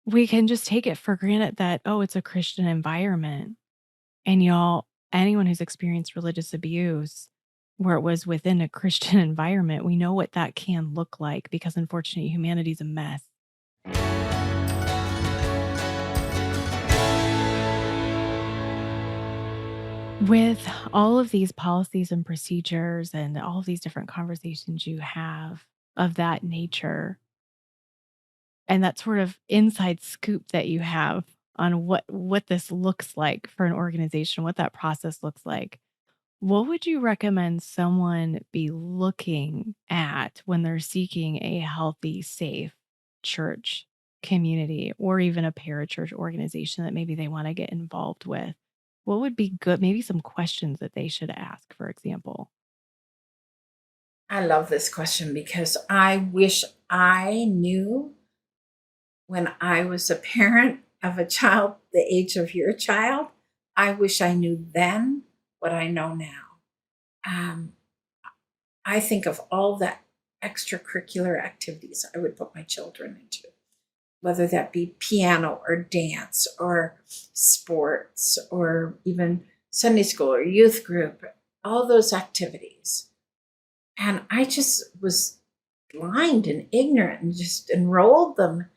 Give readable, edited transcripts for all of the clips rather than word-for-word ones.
we can just take it for granted that, oh, it's a Christian environment. And anyone who's experienced religious abuse where it was within a Christian environment, we know what that can look like because unfortunately humanity's a mess. With all of these policies and procedures and all of these different conversations you have of that nature, and that sort of inside scoop that you have on what this looks like for an organization, what that process looks like, what would you recommend someone be looking at when they're seeking a healthy, safe church community or even a parachurch organization that maybe they want to get involved with? What would be good? Maybe some questions that they should ask, for example. I love this question because I wish I knew when I was a parent of a child the age of your child. I wish I knew then what I know now. Um, I think of all the extracurricular activities I would put my children into, whether that be piano or dance or sports or even Sunday school or youth group, all those activities. And I just was blind and ignorant and just enrolled them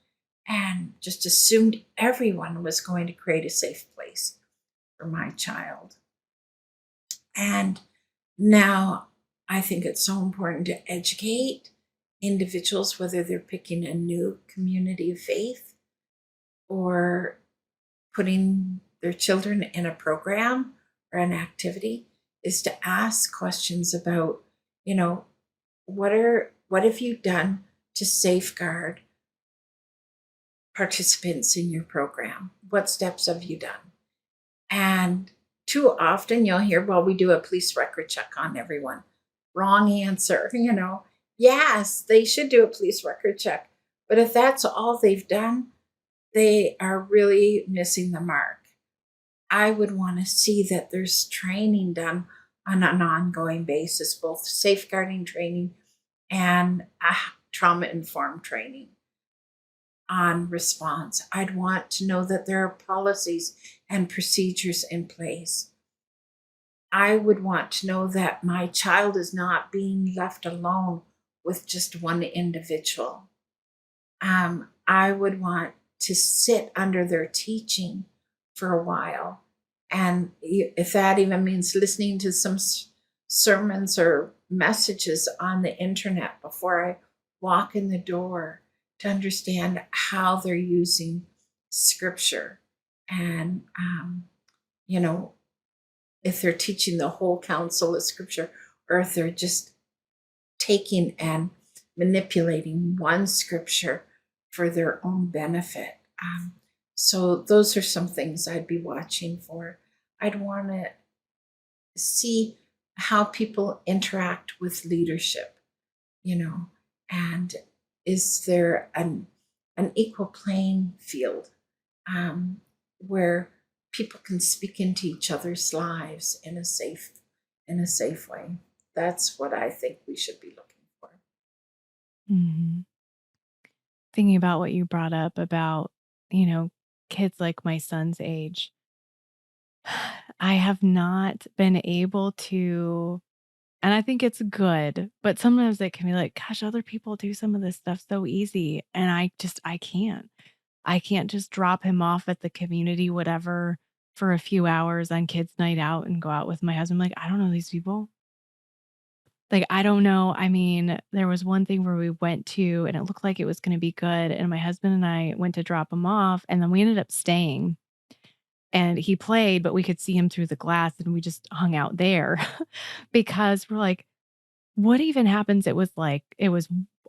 and just assumed everyone was going to create a safe place for my child. And now I think it's so important to educate individuals, whether they're picking a new community of faith or putting their children in a program or an activity, is to ask questions about, you know, what have you done to safeguard participants in your program? What steps have you done? And too often you'll hear, well, we do a police record check on everyone. Wrong answer, Yes, they should do a police record check. But if that's all they've done, they are really missing the mark. I would want to see that there's training done on an ongoing basis, both safeguarding training and trauma informed training on response. I'd want to know that there are policies and procedures in place. I would want to know that my child is not being left alone with just one individual. I would want to sit under their teaching for a while. And if that even means listening to some sermons or messages on the internet before I walk in the door, to understand how they're using scripture and, you know, if they're teaching the whole counsel of scripture or if they're just taking and manipulating one scripture for their own benefit. So those are some things I'd be watching for. I'd want to see how people interact with leadership, and is there an equal playing field where people can speak into each other's lives in a safe way. That's what I think we should be looking for. Mhm. Thinking about what you brought up about, you know, kids like my son's age, I have not been able to, and I think it's good, but sometimes it can be like, gosh, other people do some of this stuff so easy. And I can't. I can't just drop him off at the community, whatever, for a few hours on kids' night out and go out with my husband. Like, I don't know these people. Like, I don't know. I mean, there was one thing where we went to and it looked like it was gonna be good, and my husband and I went to drop him off, and then we ended up staying, and he played, but we could see him through the glass, and we just hung out there because we're like, "What even happens?" It was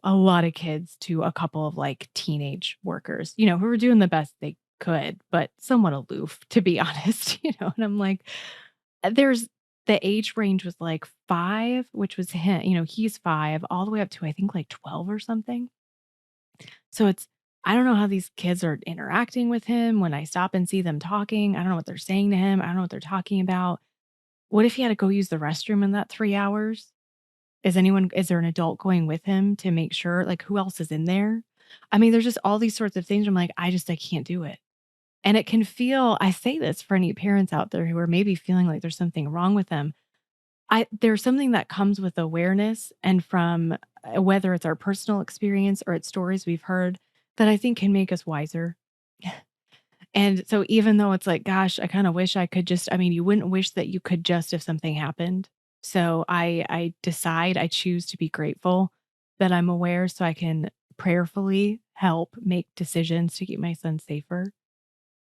a lot of kids to a couple of, like, teenage workers, who were doing the best they could, but somewhat aloof, to be honest, and I'm like, there's the age range was like 5, which was him, he's 5, all the way up to, I think, like 12 or something. So I don't know how these kids are interacting with him when I stop and see them talking. I don't know what they're saying to him. I don't know what they're talking about. What if he had to go use the restroom in that 3 hours? Is there an adult going with him to make sure? Like, who else is in there? I mean, there's just all these sorts of things. I'm like, I can't do it. And it can feel, I say this for any parents out there who are maybe feeling like there's something wrong with them. There's something that comes with awareness and from whether it's our personal experience or it's stories we've heard that I think can make us wiser. And so even though it's like, gosh, I kind of wish I could just, I mean, you wouldn't wish that you could just if something happened. So I choose to be grateful that I'm aware so I can prayerfully help make decisions to keep my son safer.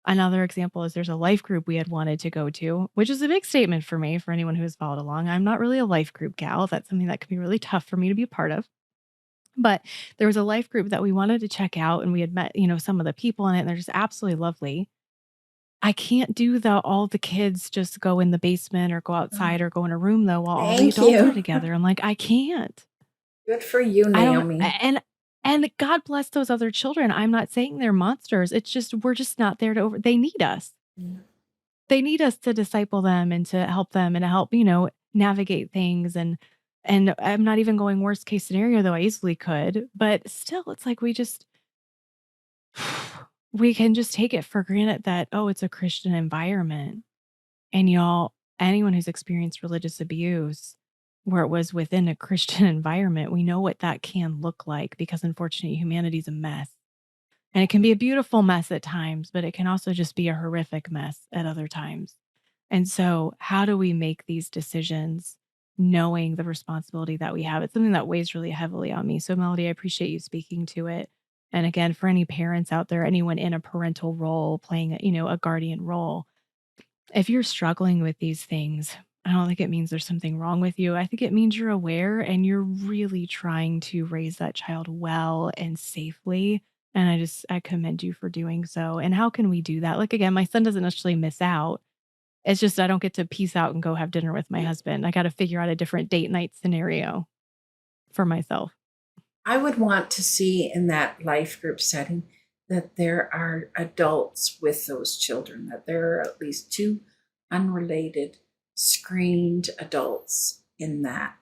Another example is there's a life group we had wanted to go to, which is a big statement for me, for anyone who has followed along. I'm not really a life group gal. That's something that can be really tough for me to be a part of. But there was a life group that we wanted to check out and we had met, some of the people in it and they're just absolutely lovely. I can't do all the kids just go in the basement or go Oh, outside or go in a room though while all the thank adults are you. together. I'm like, I can't. Good for you, I don't Naomi. and God bless those other children. I'm not saying they're monsters. It's just we're just not there to they need us. Mm. They need us to disciple them and to help them and to help, navigate things and I'm not even going worst case scenario though I easily could, but still it's like we can just take it for granted that oh, it's a Christian environment. And y'all, anyone who's experienced religious abuse where it was within a Christian environment, we know what that can look like because unfortunately humanity's a mess. And it can be a beautiful mess at times, but it can also just be a horrific mess at other times. And so, how do we make these decisions knowing the responsibility that we have? It's something that weighs really heavily on me. So, Melody, I appreciate you speaking to it. And again, for any parents out there, anyone in a parental role playing, a guardian role, if you're struggling with these things, I don't think it means there's something wrong with you. I think it means you're aware and you're really trying to raise that child well and safely. And I commend you for doing so. And how can we do that? Like, again, my son doesn't necessarily miss out. It's just I don't get to peace out and go have dinner with my husband. I got to figure out a different date night scenario for myself. I would want to see in that life group setting that there are adults with those children, that there are at least two unrelated screened adults in that,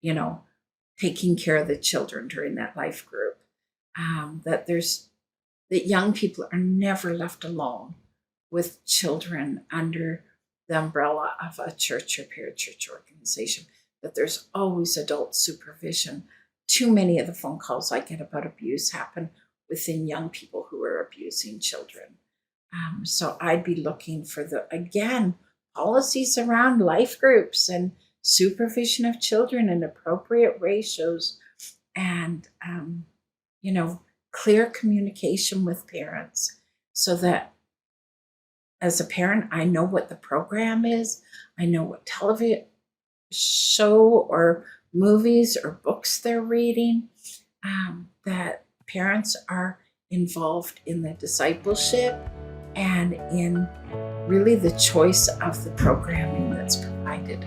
you know, taking care of the children during that life group. That young people are never left alone with children under the umbrella of a church or parachurch organization, that there's always adult supervision. Too many of the phone calls I get about abuse happen within young people who are abusing children. So I'd be looking for again, policies around life groups and supervision of children and appropriate ratios and, clear communication with parents so that as a parent, I know what the program is. I know what television show or movies or books they're reading, that parents are involved in the discipleship and in really the choice of the programming that's provided.